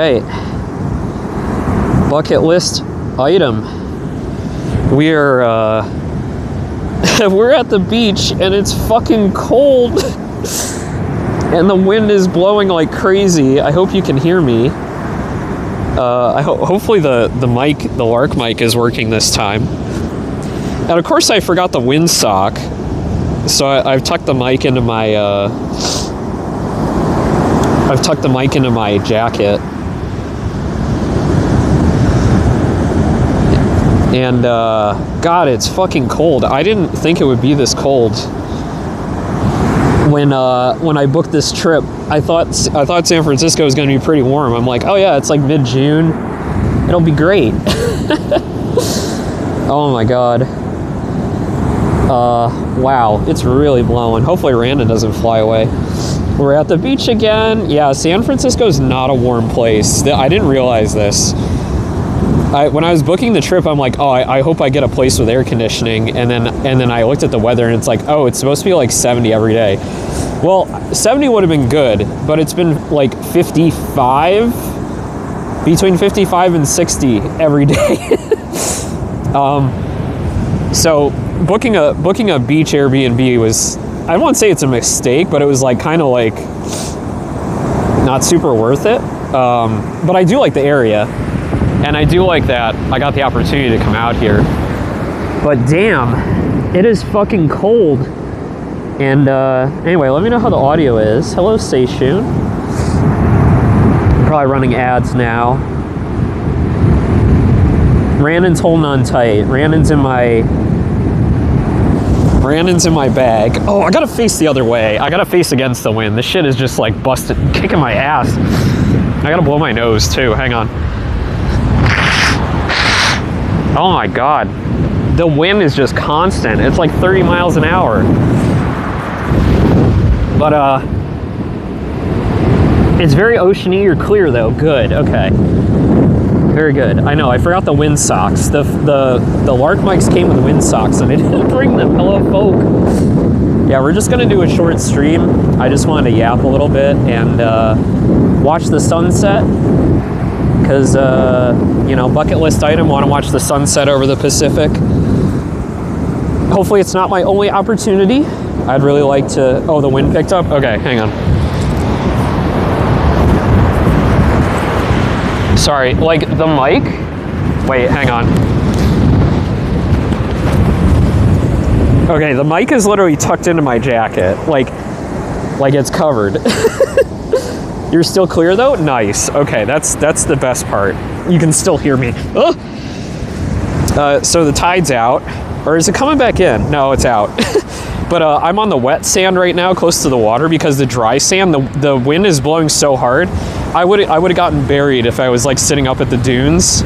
right. Bucket list item. We're we're at the beach and it's fucking cold. And the wind is blowing like crazy. I hope you can hear me. Hopefully the mic, the Lark mic, is working this time. And of course I forgot the windsock. So I've tucked the mic into my jacket. And God, it's fucking cold. I didn't think it would be this cold. When I booked this trip, I thought San Francisco was going to be pretty warm. I'm like, oh yeah, it's like mid-June. It'll be great. Oh my God. Wow, it's really blowing. Hopefully Randon doesn't fly away. We're at the beach again. Yeah, San Francisco is not a warm place. I didn't realize this. When I was booking the trip, I'm like, oh, I hope I get a place with air conditioning. And then I looked at the weather and it's like, oh, it's supposed to be like 70 every day. Well, 70 would have been good, but it's been like 55, between 55 and 60 every day. So booking a beach Airbnb was, I won't say it's a mistake, but it was like kind of like not super worth it. But I do like the area. And I do like that I got the opportunity to come out here. But damn, it is fucking cold. And anyway, let me know how the audio is. Hello, Seishun. Probably running ads now. Randon's holding on tight. Randon's in my bag. Oh, I gotta face the other way. I gotta face against the wind. This shit is just like busted, kicking my ass. I gotta blow my nose too. Hang on. Oh my God. The wind is just constant. It's like 30 miles an hour. But it's very oceany or clear though. Good. Okay. Very good. I know. I forgot the wind socks. The Lark mics came with wind socks, and I didn't bring them. Hello, folk. Yeah, we're just gonna do a short stream. I just wanted to yap a little bit and watch the sunset. Because, you know, bucket list item, want to watch the sunset over the Pacific. Hopefully it's not my only opportunity. I'd really like to... Oh, the wind picked up? Okay, hang on. Sorry, like the mic? Wait, hang on. Okay, the mic is literally tucked into my jacket. Like it's covered. You're still clear though? Nice. Okay, that's the best part. You can still hear me. Oh! So the tide's out. Or is it coming back in? No, it's out. But I'm on the wet sand right now, close to the water, because the dry sand, the wind is blowing so hard. I would have gotten buried if I was like sitting up at the dunes.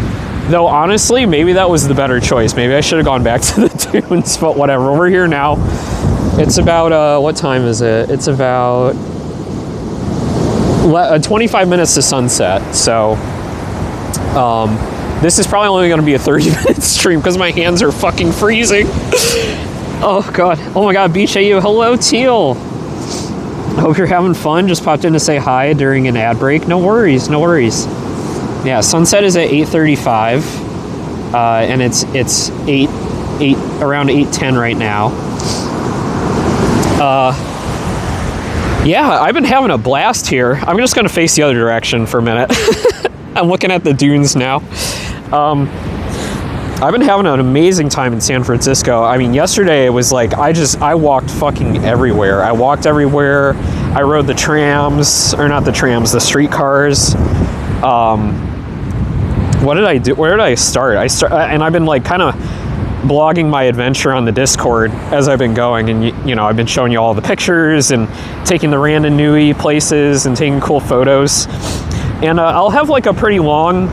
Though honestly, maybe that was the better choice. Maybe I should have gone back to the dunes, but whatever. We're here now. It's about, what time is it? It's about 25 minutes to sunset, so this is probably only going to be a 30-minute stream because my hands are fucking freezing. Oh God. Oh my God, Beach AU. Hello, Teal. I hope you're having fun. Just popped in to say hi during an ad break. No worries, no worries. Yeah, sunset is at 8:35, and it's around 8:10 right now. Yeah, I've been having a blast here. I'm just going to face the other direction for a minute. I'm looking at the dunes now. I've been having an amazing time in San Francisco. I mean, yesterday it was like, I walked fucking everywhere. I walked everywhere. I rode the trams, or not the trams, the streetcars. What did I do? Where did I start? And I've been like kind of blogging my adventure on the Discord as I've been going, and you know, I've been showing you all the pictures and taking the random newy places and taking cool photos. And I'll have like a pretty long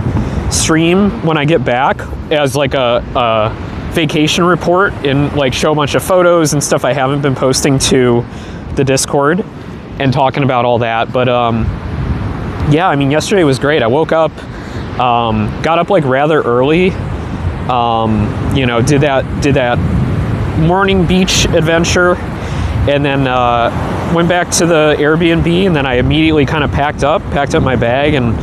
stream when I get back as like a vacation report and like show a bunch of photos and stuff I haven't been posting to the Discord and talking about all that. But yeah, I mean, yesterday was great. I woke up, got up like rather early. You know, did that morning beach adventure, and then went back to the Airbnb, and then I immediately kind of packed up my bag and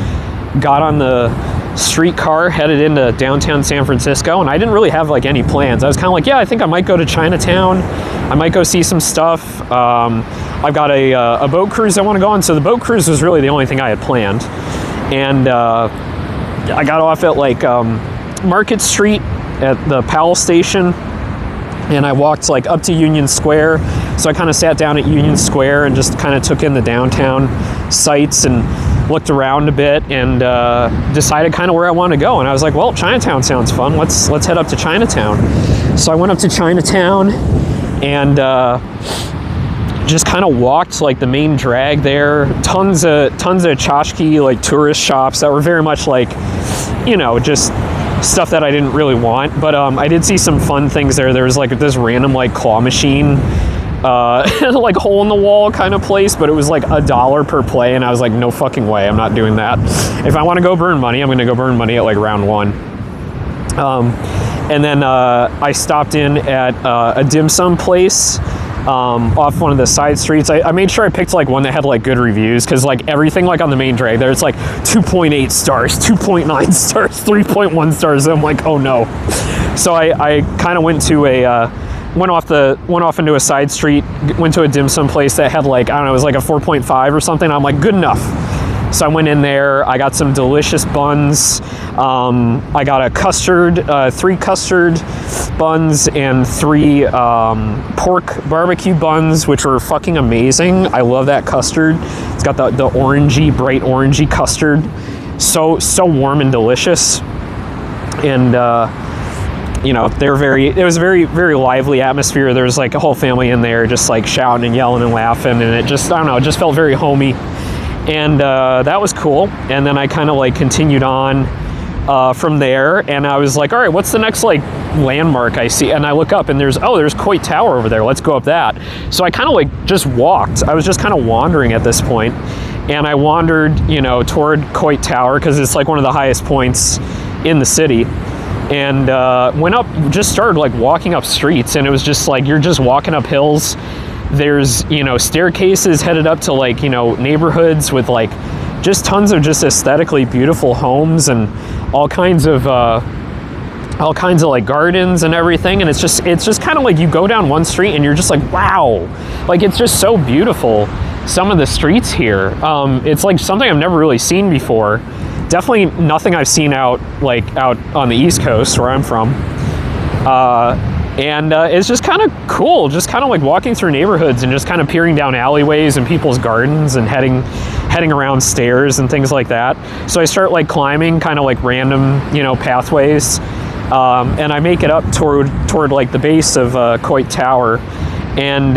got on the streetcar, headed into downtown San Francisco, and I didn't really have like any plans. I was kind of like, yeah, I think I might go to Chinatown. I might go see some stuff. I've got a boat cruise I want to go on, so the boat cruise was really the only thing I had planned. And I got off at like Market Street at the Powell Station, and I walked like up to Union Square. So I kind of sat down at Union Square and just kind of took in the downtown sights and looked around a bit, and decided kind of where I want to go. And I was like, well, Chinatown sounds fun. Let's head up to Chinatown. So I went up to Chinatown and just kind of walked like the main drag there. Tons of tchotchke like tourist shops that were very much like, you know, just stuff that I didn't really want. But I did see some fun things there. There was like this random like claw machine, like hole in the wall kind of place, but it was like $1 per play, and I was like, no fucking way, I'm not doing that. If I want to go burn money, I'm going to go burn money at like round one. And then I stopped in at a dim sum place off one of the side streets. I made sure I picked like one that had like good reviews, because like everything like on the main drag there, it's like 2.8 stars, 2.9 stars, 3.1 stars. And I'm like, oh no. So I kind of went off into a side street, went to a dim sum place that had like, I don't know, it was like a 4.5 or something. I'm like, good enough. So I went in there, I got some delicious buns. I got a custard, 3 custard buns and 3 pork barbecue buns, which were fucking amazing. I love that custard. It's got the orangey, bright orangey custard. So warm and delicious. And, you know, it was a very, very lively atmosphere. There was like a whole family in there just like shouting and yelling and laughing, and it just, I don't know, it just felt very homey. And that was cool. And then I kind of like continued on from there, and I was like, all right, what's the next like landmark I see? And I look up and there's Coit Tower over there. Let's go up that. So I kind of like just walked. I was just kind of wandering at this point, and I wandered, you know, toward Coit Tower because it's like one of the highest points in the city. And went up, just started like walking up streets, and it was just like, you're just walking up hills. There's, you know, staircases headed up to like, you know, neighborhoods with like just tons of just aesthetically beautiful homes and all kinds of like gardens and everything. And it's just kind of like you go down one street and you're just like, wow, like it's just so beautiful. Some of the streets here, it's like something I've never really seen before. Definitely nothing I've seen out on the East Coast where I'm from. And it's just kind of cool, just kind of like walking through neighborhoods and just kind of peering down alleyways and people's gardens and heading around stairs and things like that. So I start like climbing kind of like random, you know, pathways, and I make it up toward like the base of Coit Tower. And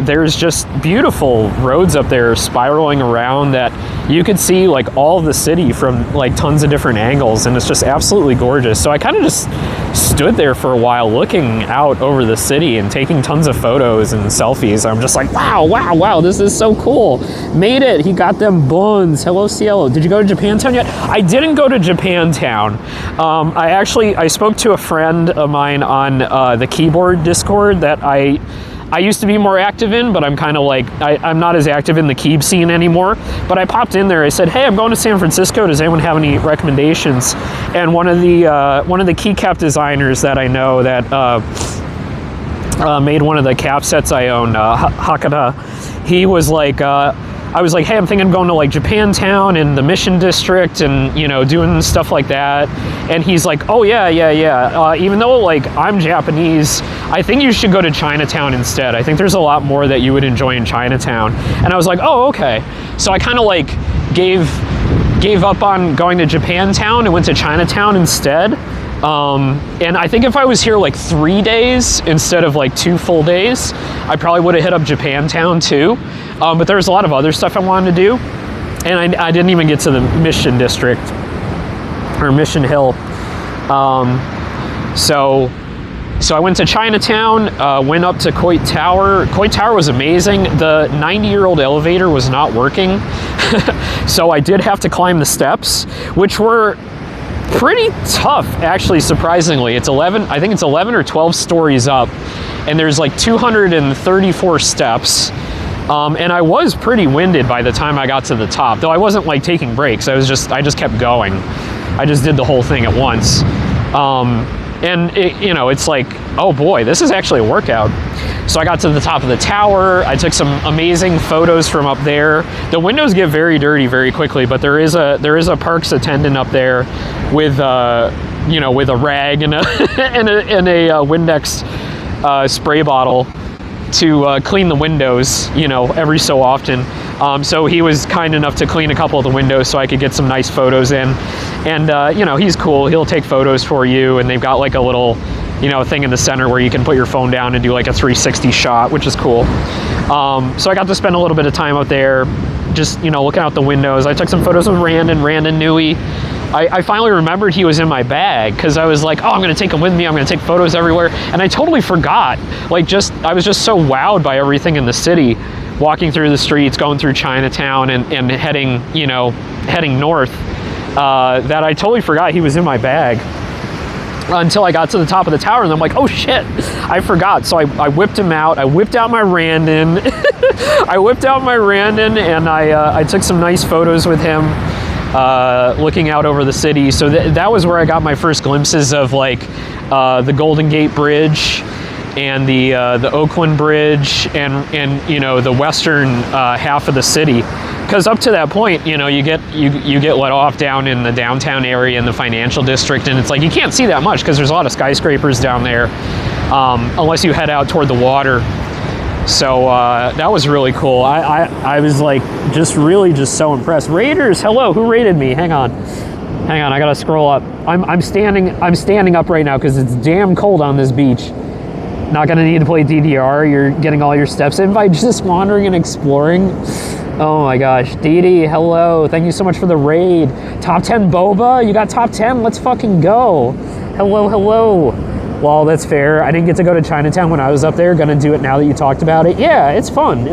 there's just beautiful roads up there spiraling around that you could see like all of the city from like tons of different angles, and it's just absolutely gorgeous. So I kind of just stood there for a while looking out over the city and taking tons of photos and selfies. I'm just like, wow, this is so cool. Made it. He got them buns. Hello, Cielo. Did you go to Japantown yet? I didn't go to Japantown. I spoke to a friend of mine on the keyboard Discord that I used to be more active in, but I'm kind of like, I'm not as active in the Keeb scene anymore. But I popped in there. I said, hey, I'm going to San Francisco. Does anyone have any recommendations? And one of the keycap designers that I know that made one of the cap sets I own, Hakata, he was like, I was like, hey, I'm thinking of going to like Japantown and the Mission District and, you know, doing stuff like that. And he's like, oh yeah. Even though like I'm Japanese, I think you should go to Chinatown instead. I think there's a lot more that you would enjoy in Chinatown. And I was like, oh, okay. So I kind of like gave up on going to Japantown and went to Chinatown instead. And I think if I was here like 3 days instead of like 2 full days, I probably would have hit up Japantown too. But there was a lot of other stuff I wanted to do, and I didn't even get to the Mission District or Mission Hill. So I went to Chinatown, went up to Coit Tower. Coit Tower was amazing. The 90-year-old elevator was not working, so I did have to climb the steps, which were pretty tough, actually, surprisingly. I think it's 11 or 12 stories up, and there's like 234 steps. And I was pretty winded by the time I got to the top, though I wasn't like taking breaks. I just kept going. I just did the whole thing at once. And it's like, oh boy, this is actually a workout. So I got to the top of the tower. I took some amazing photos from up there. The windows get very dirty very quickly, but there is a parks attendant up there with with a rag and a and a Windex spray bottle to clean the windows, every so often. So he was kind enough to clean a couple of the windows so I could get some nice photos in. And, he's cool. He'll take photos for you. And they've got like a little, thing in the center where you can put your phone down and do like a 360 shot, which is cool. So I got to spend a little bit of time out there just, looking out the windows. I took some photos of Rand knew I finally remembered he was in my bag because I was like, oh, I'm going to take him with me. I'm going to take photos everywhere. And I totally forgot. I was just so wowed by everything in the city, walking through the streets, going through Chinatown and heading north, that I totally forgot he was in my bag until I got to the top of the tower. And I'm like, oh shit, I forgot. So I whipped him out. I whipped out my Randon. And I took some nice photos with him. Looking out over the city. So that was where I got my first glimpses of like the Golden Gate Bridge and the Oakland Bridge and the western half of the city. Because up to that point, you get let off down in the downtown area in the financial district, and it's like you can't see that much because there's a lot of skyscrapers down there, unless you head out toward the water. So that was really cool. I was like just so impressed. Raiders, hello, who raided me? Hang on, I gotta scroll up. I'm standing up right now because it's damn cold on this beach. Not gonna need to play DDR. You're getting all your steps in by just wandering and exploring. Oh my gosh, Dee, hello, thank you so much for the raid. Top 10 boba, you got top 10, let's fucking go. Hello. Well, that's fair. I didn't get to go to Chinatown when I was up there. Gonna do it now that you talked about it. Yeah, it's fun.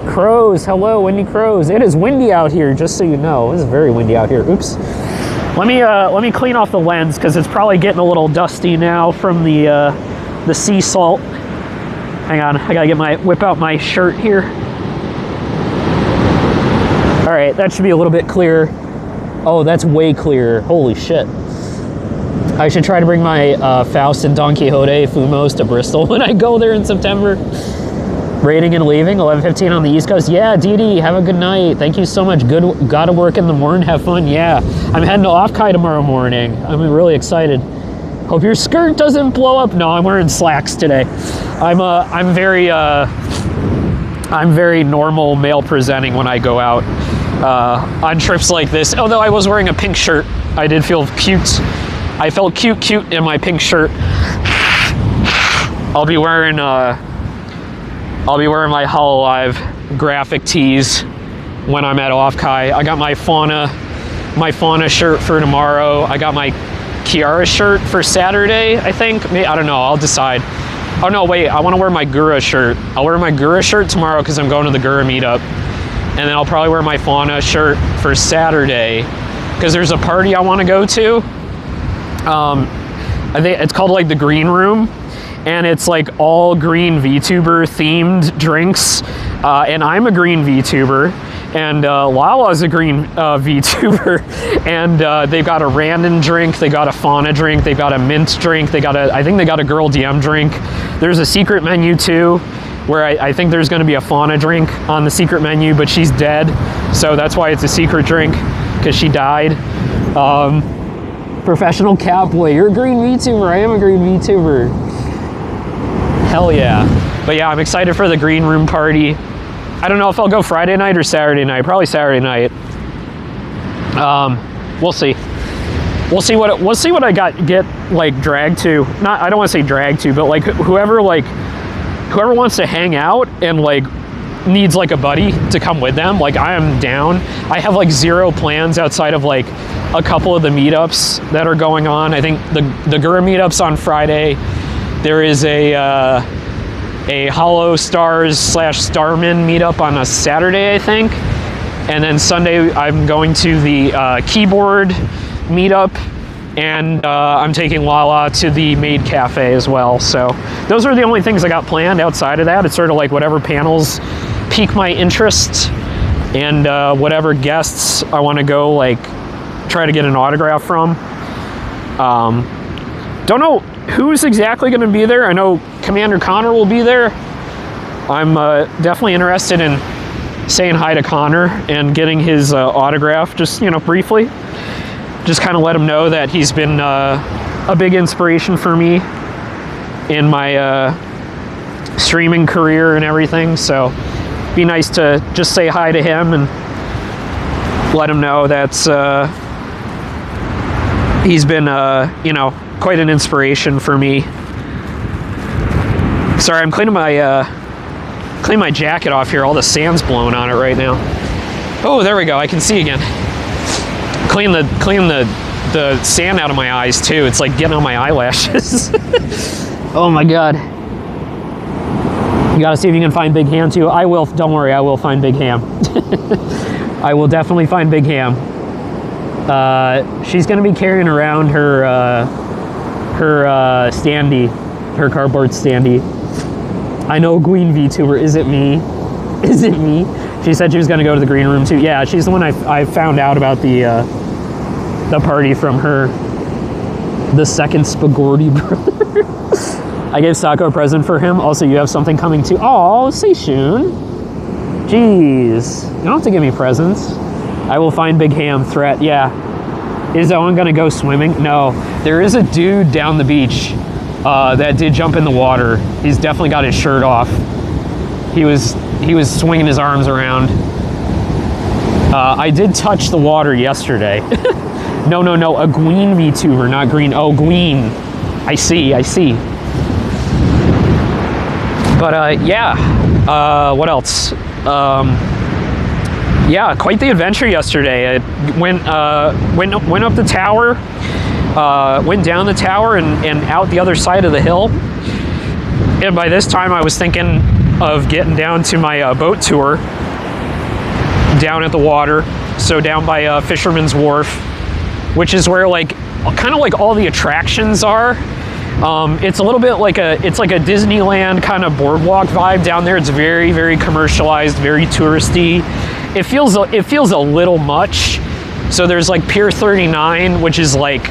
Crows, hello, windy crows. It is windy out here, just so you know. It is very windy out here. Oops. Let me clean off the lens because it's probably getting a little dusty now from the sea salt. Hang on, I gotta whip out my shirt here. All right, that should be a little bit clearer. Oh, that's way clearer. Holy shit. I should try to bring my Faust and Don Quixote Fumos to Bristol when I go there in September. Raiding and leaving, 11:15 on the East Coast. Yeah, Dee, have a good night. Thank you so much. Good, gotta work in the morning, have fun. Yeah, I'm heading to Off-Kai tomorrow morning. I'm really excited. Hope your skirt doesn't blow up. No, I'm wearing slacks today. I'm very normal male presenting when I go out on trips like this. Although I was wearing a pink shirt, I did feel cute. I felt cute in my pink shirt. I'll be wearing my Hololive graphic tees when I'm at Off-Kai. I got my fauna shirt for tomorrow. I got my Kiara shirt for Saturday, I think. I don't know, I'll decide. Oh no, wait, I want to wear my Gura shirt. I'll wear my Gura shirt tomorrow because I'm going to the Gura meetup. And then I'll probably wear my fauna shirt for Saturday because there's a party I want to go to. I think it's called like the Green Room, and it's like all green VTuber themed drinks. And I'm a green VTuber, and Lala's a green VTuber, and they've got a random drink, they got a fauna drink, they got a mint drink, I think they got a girl DM drink. There's a secret menu too, where I think there's going to be a fauna drink on the secret menu, but she's dead, so that's why it's a secret drink, because she died. Professional cowboy, you're a green VTuber. I am a green VTuber. Hell yeah. But yeah, I'm excited for the Green Room party. I don't know if I'll go Friday night or Saturday night. Probably Saturday night. We'll see. We'll see what I get like dragged to. Not, I don't want to say dragged to, but like whoever wants to hang out and like needs like a buddy to come with them, like I am down. I have like zero plans outside of like a couple of the meetups that are going on. I think the Gura meetup's on Friday. There is a Hollow Stars / Starman meetup on a Saturday, I think. And then Sunday I'm going to the keyboard meetup, and I'm taking Lala to the Maid Cafe as well. So those are the only things I got planned. Outside of that, it's sort of like whatever panels pique my interest, and whatever guests I want to go like try to get an autograph from. Don't know who's exactly going to be there. I know Commander Connor will be there. I'm definitely interested in saying hi to Connor and getting his autograph, just, you know, briefly. Just kind of let him know that he's been a big inspiration for me in my streaming career and everything. So be nice to just say hi to him and let him know that's he's been you know, quite an inspiration for me. Sorry, I'm cleaning my jacket off here. All the sand's blowing on it right now. Oh, there we go. I can see again. Clean the sand out of my eyes too. It's like getting on my eyelashes. Oh my god. You gotta see if you can find Big Ham too. I will. Don't worry. I will find Big Ham. I will definitely find Big Ham. She's gonna be carrying around her standee, her cardboard standee. I know Queen VTuber. Is it me? Is it me? She said she was gonna go to the green room too. Yeah, she's the one I found out about the party from her. The second Spagorty brother. I gave Sako a present for him. Also, you have something coming too. Oh, Seishun. Jeez, you don't have to give me presents. I will find Big Ham. Threat. Yeah. Is Owen gonna go swimming? No. There is a dude down the beach that did jump in the water. He's definitely got his shirt off. He was swinging his arms around. I did touch the water yesterday. No, a Gween VTuber, not green. Oh, Gween. I see. But yeah, what else? Yeah, quite the adventure yesterday. I went up the tower, went down the tower and out the other side of the hill. And by this time I was thinking of getting down to my boat tour down at the water. So down by Fisherman's Wharf, which is where like kind of like all the attractions are. It's a little bit like it's like a Disneyland kind of boardwalk vibe down there. It's very, very commercialized, very touristy. It feels a little much. So there's like Pier 39, which is like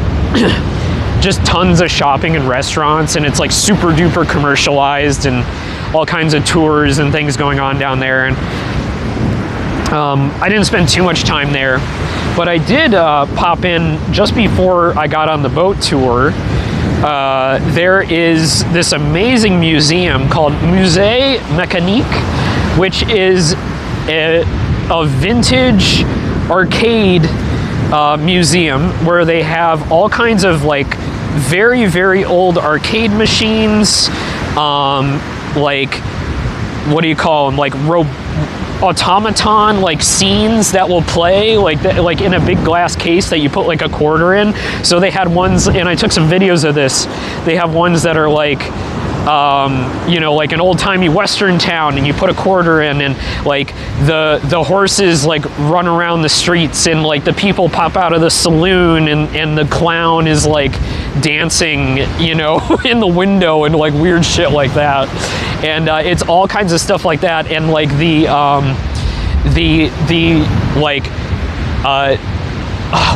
just tons of shopping and restaurants, and it's like super duper commercialized and all kinds of tours and things going on down there. And I didn't spend too much time there, but I did pop in just before I got on the boat tour. There is this amazing museum called Musée Mécanique, which is a vintage arcade museum where they have all kinds of like very, very old arcade machines, like, what do you call them, like automaton like scenes that will play like in a big glass case that you put like a quarter in. So they had ones, and I took some videos of this. They have ones that are like you know, like an old-timey western town, and you put a quarter in, and like the horses like run around the streets, and like the people pop out of the saloon, and the clown is like dancing, you know, in the window, and like weird shit like that. And it's all kinds of stuff like that. And like the like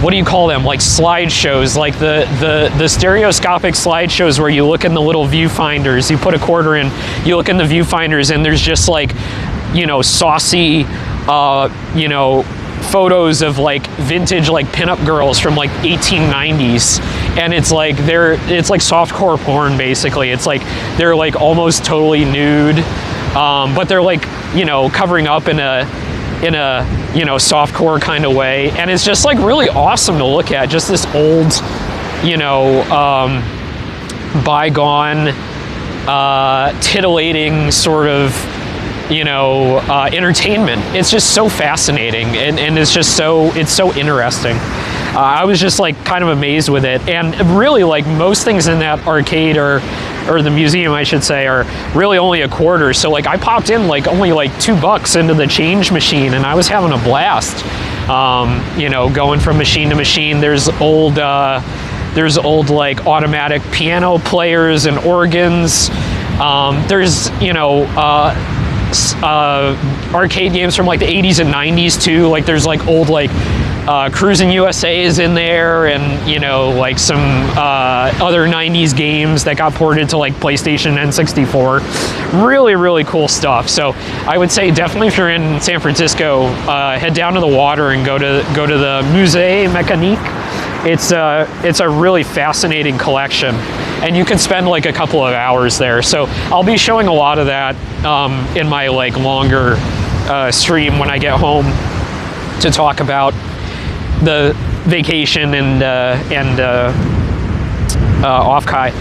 what do you call them, like slideshows, like the stereoscopic slideshows where you look in the little viewfinders, you put a quarter in, you look in the viewfinders, and there's just like, you know, saucy you know, photos of like vintage like pinup girls from like 1890s, and it's like it's like softcore porn basically. It's like they're like almost totally nude, but they're like, you know, covering up in a you know, softcore kind of way, and it's just like really awesome to look at. Just this old, you know, bygone, titillating sort of, you know, entertainment. It's just so fascinating, and it's just so interesting. I was just like kind of amazed with it, and really like most things in that arcade or the museum, I should say, are really only a quarter. So like I popped in like only like $2 into the change machine, and I was having a blast. You know, going from machine to machine. There's old like automatic piano players and organs. There's, you know, arcade games from like the 80s and 90s too. Like there's like old like Cruising USA is in there, and you know, like some other 90s games that got ported to like PlayStation and N64. Really, really cool stuff. So I would say definitely if you're in San Francisco, head down to the water and go to the Musée Mécanique. It's a really fascinating collection, and you can spend like a couple of hours there. So I'll be showing a lot of that in my like longer stream when I get home to talk about the vacation and off-kai.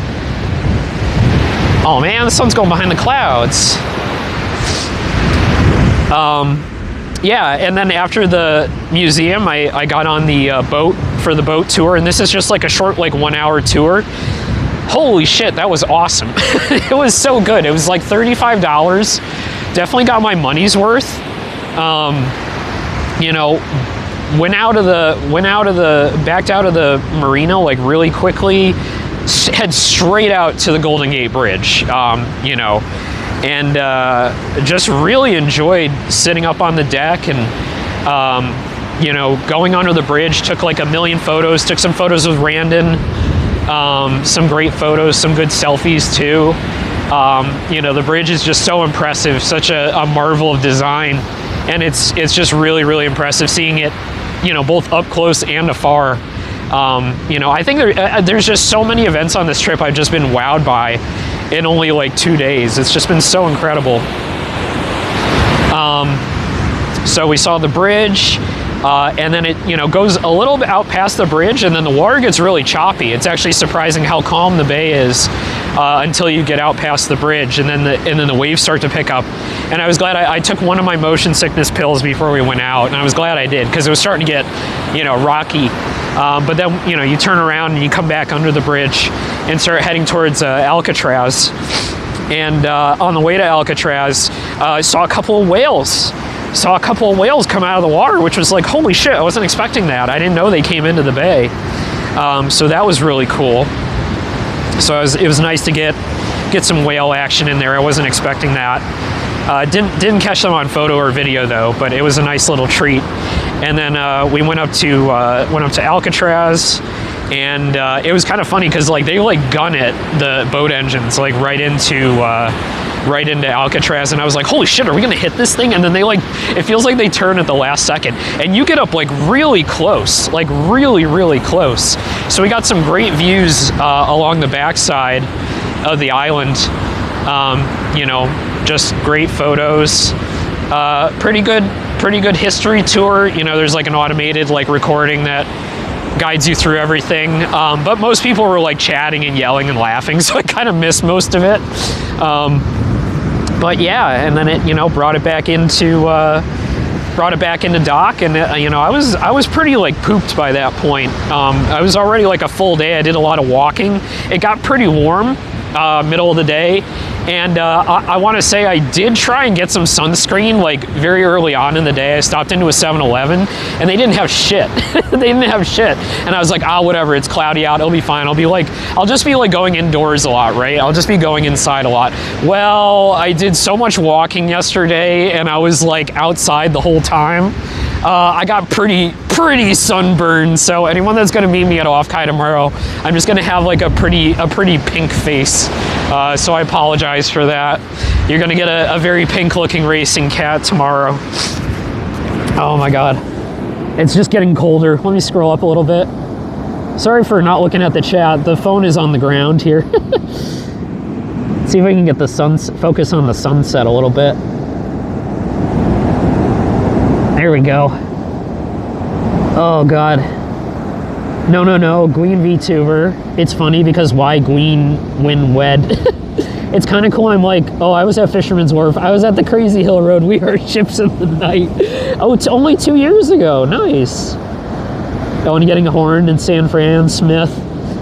Oh man, the sun's going behind the clouds. Yeah, and then after the museum, I got on the boat for the boat tour, and this is just like a short, like 1 hour tour. Holy shit, that was awesome. It was so good. It was like $35. Definitely got my money's worth. You know, backed out of the marina like really quickly, head straight out to the Golden Gate Bridge, you know, and just really enjoyed sitting up on the deck and, you know, going under the bridge. Took like a million photos, took some photos with Randon, some great photos, some good selfies too. You know, the bridge is just so impressive, such a marvel of design. And it's just really, really impressive seeing it, you know, both up close and afar. You know, I think there's just so many events on this trip I've just been wowed by in only like 2 days. It's just been so incredible. So we saw the bridge, and then it, you know, goes a little bit out past the bridge, and then the water gets really choppy. It's actually surprising how calm the bay is until you get out past the bridge, and then the waves start to pick up. And I was glad I took one of my motion sickness pills before we went out, and I was glad I did, because it was starting to get, you know, rocky. But then, you know, you turn around and you come back under the bridge and start heading towards Alcatraz. And on the way to Alcatraz, I saw a couple of whales. Saw a couple of whales come out of the water, which was like, holy shit, I wasn't expecting that. I didn't know they came into the bay. So that was really cool. So it was nice to get some whale action in there. I wasn't expecting that. Didn't catch them on photo or video though, but it was a nice little treat. And then we went up to Alcatraz, and it was kind of funny because like they like gun it, the boat engines, like right into Alcatraz, and I was like, holy shit, are we gonna hit this thing? And then they like, it feels like they turn at the last second, and you get up like really close, like really, really close. So we got some great views along the backside of the island. You know, just great photos. Pretty good history tour. You know, there's like an automated like recording that guides you through everything. But most people were like chatting and yelling and laughing, so I kind of missed most of it. But yeah, and then it, you know, brought it back into dock, and you know, I was pretty like pooped by that point. I was already like a full day. I did a lot of walking. It got pretty warm middle of the day. And I want to say I did try and get some sunscreen like very early on in the day. I stopped into a 7-Eleven and they didn't have shit. They didn't have shit. And I was like, whatever, it's cloudy out, it'll be fine. I'll just be like going indoors a lot, right? I'll just be going inside a lot. Well, I did so much walking yesterday and I was like outside the whole time. I got pretty sunburned, so anyone that's gonna meet me at off-kai tomorrow, I'm just gonna have like a pretty pink face. So I apologize for that. You're gonna get a very pink looking racing cat tomorrow. Oh my God. It's just getting colder. Let me scroll up a little bit. Sorry for not looking at the chat. The phone is on the ground here. See if I can get the focus on the sunset a little bit. There we go. Oh God. No, Gween VTuber. It's funny because why Gween when wed? It's kind of cool. I'm like, I was at Fisherman's Wharf. I was at the Crazy Hill Road. We heard ships in the night. Oh, it's only 2 years ago. Nice. Oh, and getting a horn in San Fran, Smith.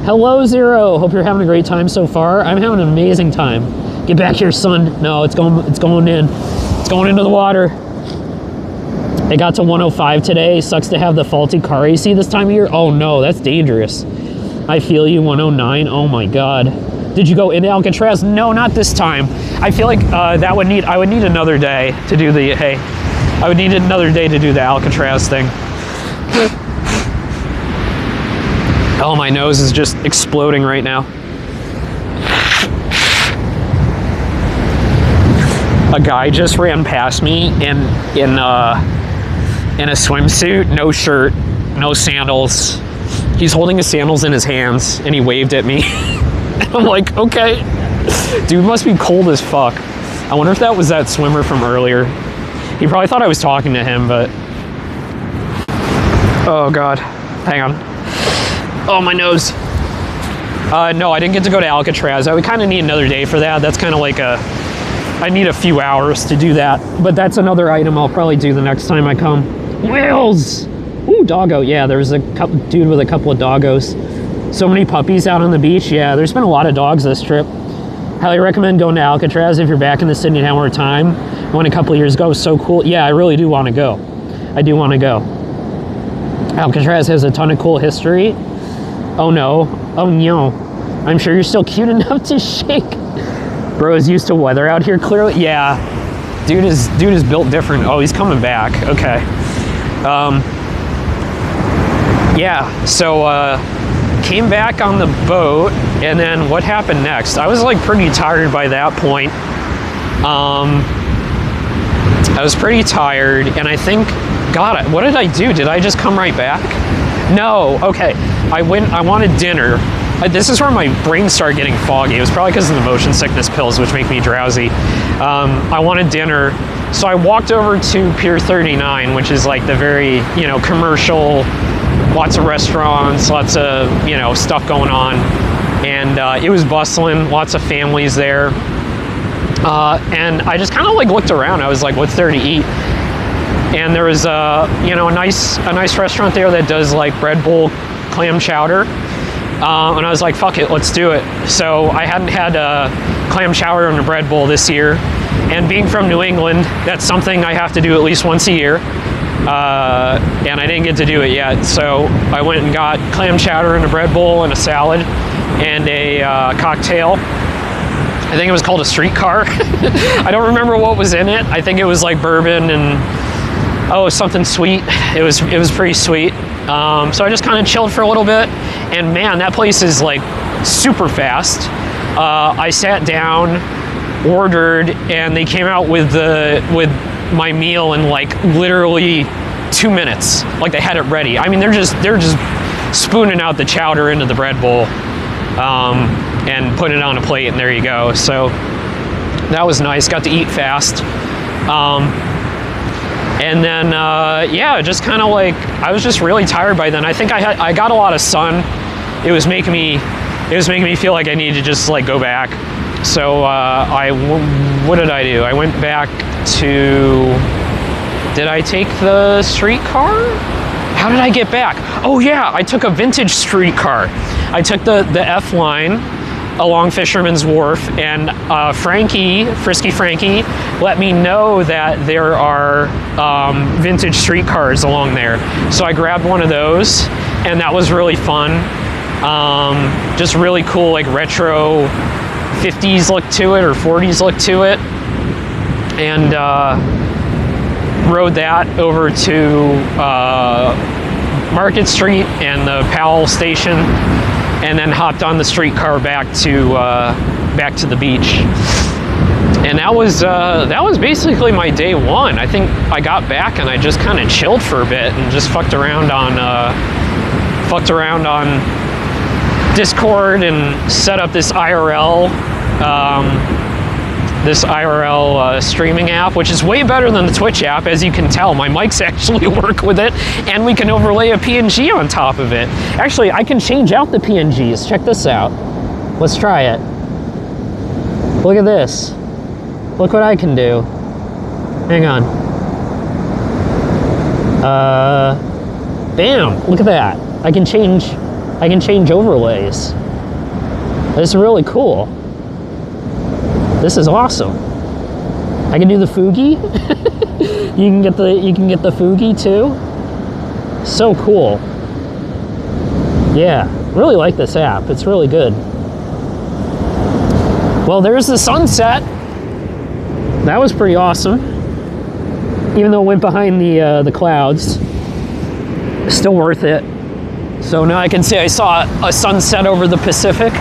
Hello, Zero. Hope you're having a great time so far. I'm having an amazing time. Get back here, son. No, it's going in. It's going into the water. It got to 105 today. Sucks to have the faulty car AC this time of year. Oh no, that's dangerous. I feel you. 109. Oh my God. Did you go into Alcatraz? No, not this time. I feel like I would need another day to do the, I would need another day to do the Alcatraz thing. Oh, my nose is just exploding right now. A guy just ran past me in a swimsuit, no shirt, no sandals. He's holding his sandals in his hands, and he waved at me. I'm like, okay. Dude must be cold as fuck. I wonder if that was that swimmer from earlier. He probably thought I was talking to him, but... Oh, God. Hang on. Oh, my nose. No, I didn't get to go to Alcatraz. I would kind of need another day for that. That's kind of like I need a few hours to do that. But that's another item I'll probably do the next time I come. Whales! Ooh, doggo. Yeah, there was a dude with a couple of doggos. So many puppies out on the beach. Yeah, there's been a lot of dogs this trip. Highly recommend going to Alcatraz if you're back in the city now more time. I went a couple of years ago. It was so cool. Yeah, I really do want to go. I do want to go. Alcatraz has a ton of cool history. Oh no. Oh no. I'm sure you're still cute enough to shake. Bro is used to weather out here, clearly. Yeah. Dude is built different. Oh, he's coming back. Okay. Yeah, so came back on the boat, and then what happened next? I was like pretty tired by that point. I was pretty tired, and I think, God, what did I do? Did I just come right back? No, okay. I wanted dinner. This is where my brain started getting foggy. It was probably because of the motion sickness pills, which make me drowsy. I wanted dinner, so I walked over to Pier 39, which is like the very, commercial, lots of restaurants, lots of, stuff going on. And it was bustling, lots of families there. And I just kind of like looked around. I was like, what's there to eat? And there was a nice restaurant there that does like bread bowl clam chowder. And I was like, fuck it, let's do it. So I hadn't had a clam chowder and a bread bowl this year. And being from New England, that's something I have to do at least once a year. And I didn't get to do it yet. So I went and got clam chowder and a bread bowl and a salad and a cocktail. I think it was called a streetcar. I don't remember what was in it. I think it was like bourbon and something sweet. It was pretty sweet. So I just kind of chilled for a little bit, and man, that place is like super fast. I sat down, ordered, and they came out with my meal in like literally 2 minutes. Like they had it ready. I mean, they're just spooning out the chowder into the bread bowl, and putting it on a plate, and there you go. So that was nice. Got to eat fast. And then, just kind of like, I was just really tired by then. I think I got a lot of sun. It was making me feel like I needed to just like go back. So what did I do? I went back to, did I take the streetcar? How did I get back? Oh yeah, I took a vintage streetcar. I took the F line along Fisherman's Wharf, and Frisky Frankie, let me know that there are vintage streetcars along there. So I grabbed one of those, and that was really fun. Just really cool, like retro 50s look to it, or 40s look to it. And rode that over to Market Street and the Powell station, and then hopped on the streetcar back to the beach. And that was basically my day one. I think I got back and I just kind of chilled for a bit and just fucked around on Discord and set up this IRL streaming app, which is way better than the Twitch app. As you can tell, my mics actually work with it, and we can overlay a PNG on top of it. Actually, I can change out the PNGs. Check this out. Let's try it. Look at this. Look what I can do. Hang on. Bam! Look at that. I can change overlays. This is really cool. This is awesome. I can do the Fugi. you can get the Fugi too. So cool. Yeah, really like this app. It's really good. Well, there's the sunset. That was pretty awesome. Even though it went behind the clouds, still worth it. So now I can see I saw a sunset over the Pacific.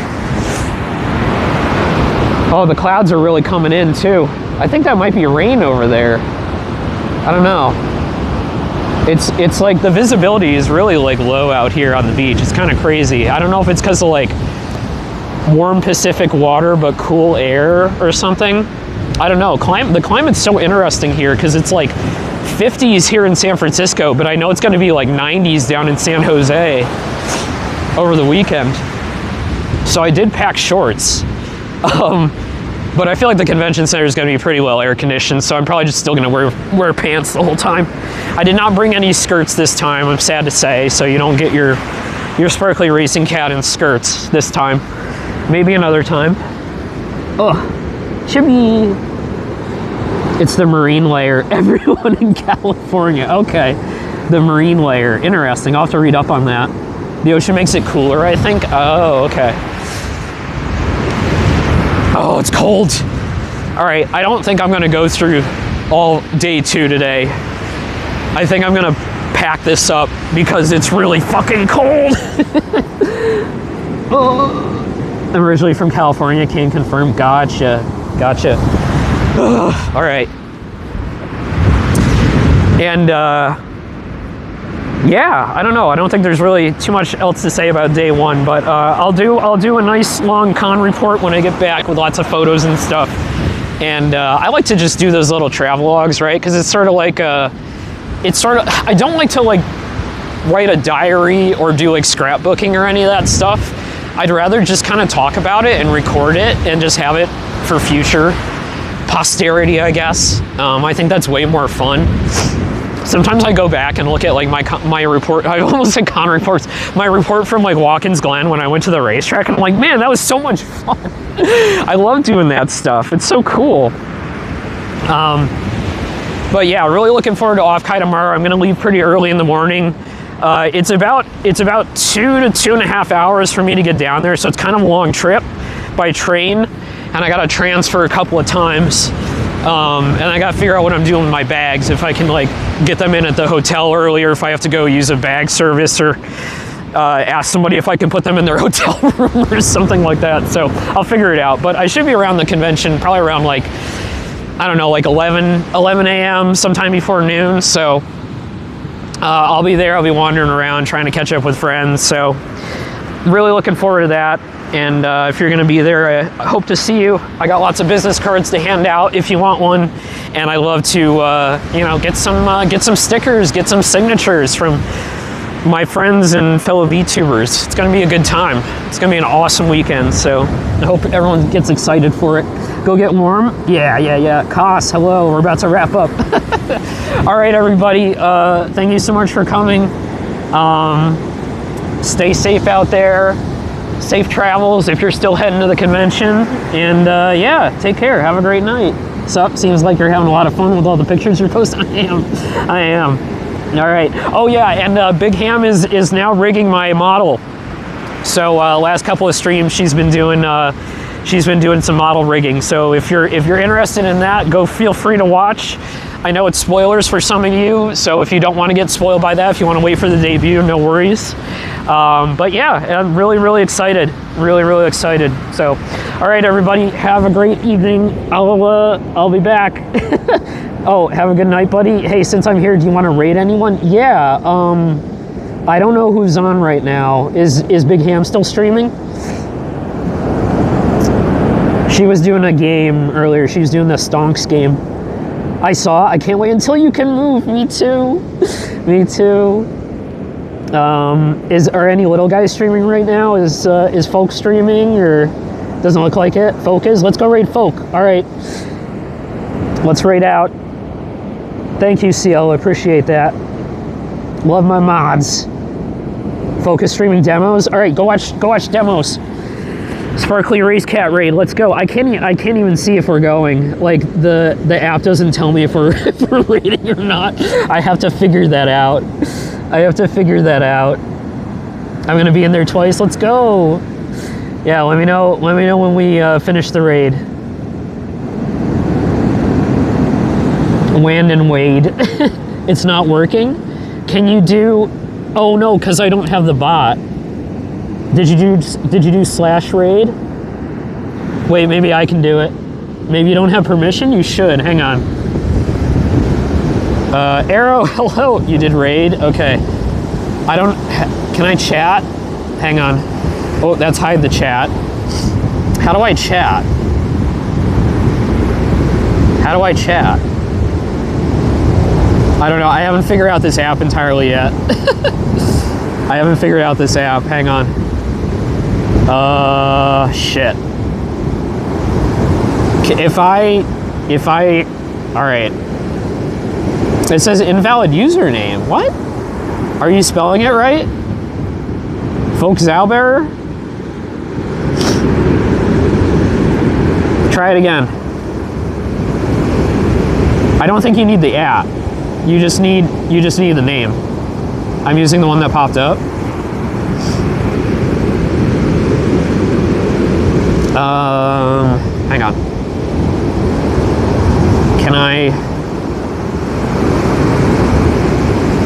Oh, the clouds are really coming in too. I think that might be rain over there. I don't know. It's like the visibility is really like low out here on the beach. It's kind of crazy. I don't know if it's because of like warm Pacific water but cool air or something. I don't know. The climate's so interesting here because it's like 50s here in San Francisco, but I know it's going to be like 90s down in San Jose over the weekend. So I did pack shorts. But I feel like the convention center is going to be pretty well air conditioned, so I'm probably just still going to wear pants the whole time. I did not bring any skirts this time, I'm sad to say, so you don't get your sparkly racing cat in skirts this time. Maybe another time. Oh, chippy. It's the marine layer. Everyone in California. Okay, the marine layer. Interesting. I'll have to read up on that. The ocean makes it cooler, I think. Oh, okay. Oh, it's cold. All right, I don't think I'm gonna go through all day 2 today. I think I'm gonna pack this up because it's really fucking cold. Oh. I'm originally from California, can confirm. Gotcha. All right. And yeah, I don't know. I don't think there's really too much else to say about day 1, but I'll do a nice long con report when I get back with lots of photos and stuff. And I like to just do those little travelogues, right? Because it's sort of like I don't like to like write a diary or do like scrapbooking or any of that stuff. I'd rather just kind of talk about it and record it and just have it for future posterity, I guess. I think that's way more fun. Sometimes I go back and look at like my report. I almost said con reports. My report from like Watkins Glen when I went to the racetrack. And I'm like, man, that was so much fun. I love doing that stuff. It's so cool. But yeah, really looking forward to Off-Kai tomorrow. I'm gonna leave pretty early in the morning. It's about 2 to 2.5 hours for me to get down there, so it's kind of a long trip by train, and I gotta transfer a couple of times. And I gotta figure out what I'm doing with my bags, if I can like get them in at the hotel earlier, if I have to go use a bag service, or ask somebody if I can put them in their hotel room or something like that. So I'll figure it out, but I should be around the convention probably around like, I don't know, like 11 a.m. sometime before noon. So I'll be there. I'll be wandering around trying to catch up with friends. So really looking forward to that. And if you're going to be there, I hope to see you. I got lots of business cards to hand out if you want one. And I love to, you know, get some stickers, get some signatures from my friends and fellow VTubers. It's going to be a good time. It's going to be an awesome weekend. So I hope everyone gets excited for it. Go get warm. Yeah. Koss, hello. We're about to wrap up. All right, everybody. Thank you so much for coming. Stay safe out there. Safe travels if you're still heading to the convention. And yeah, take care. Have a great night. Sup? Seems like you're having a lot of fun with all the pictures you're posting. I am. All right. Oh yeah, and Big Ham is now rigging my model. So last couple of streams she's been doing some model rigging. So if you're interested in that, go feel free to watch. I know it's spoilers for some of you, so if you don't want to get spoiled by that, if you want to wait for the debut, no worries. But yeah, I'm really excited. Really excited. So, all right, everybody, have a great evening. I'll be back. Oh, have a good night, buddy. Hey, since I'm here, do you want to raid anyone? Yeah. I don't know who's on right now. Is Big Ham still streaming? She was doing a game earlier. She was doing the Stonks game. I can't wait until you can move. Me too. Me too. Are any little guys streaming right now? Is Folk streaming, or doesn't look like it? Folk is. Let's go raid Folk. All right. Let's raid out. Thank you, CL. I appreciate that. Love my mods. Folk is streaming demos. All right, go watch demos. Sparkly Race Cat raid. Let's go. I can't even see if we're going. Like the app doesn't tell me if we're raiding or not. I have to figure that out. I'm gonna be in there twice. Let's go. Yeah, let me know when we finish the raid. Wand and Wade. It's not working. Can you do? Oh no, because I don't have the bot. Did you do slash raid? Wait, maybe I can do it. Maybe you don't have permission? You should. Hang on. Arrow, hello. You did raid? Okay. Can I chat? Hang on. Oh, that's hide the chat. How do I chat? How do I chat? I don't know. I haven't figured out this app entirely yet. I haven't figured out this app. Hang on. Shit. If I, all right. It says invalid username. What? Are you spelling it right? Folk Zauberer? Try it again. I don't think you need the app. You just need the name. I'm using the one that popped up. Hang on. Can I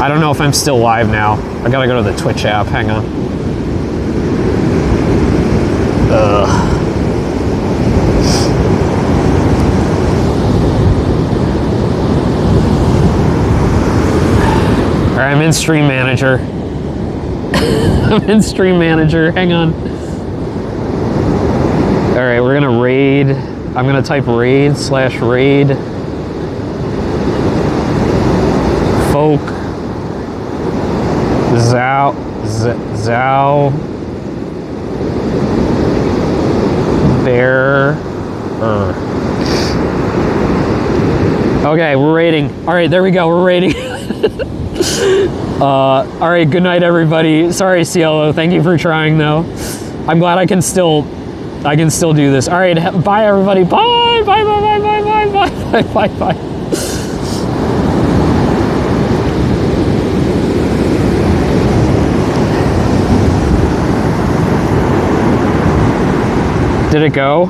don't know if I'm still live now. I gotta go to the Twitch app. Hang on. All right, I'm in Stream Manager. I'm in Stream Manager. Hang on. All right, we're gonna raid. I'm gonna type raid / raid. Folk. Zau. Bear. Okay, we're raiding. All right, there we go. We're raiding. All right, good night, everybody. Sorry, Cielo. Thank you for trying, though. I'm glad I can still do this. All right, bye, everybody. Bye, bye, bye, bye, bye, bye, bye, bye, bye, bye. Did it go?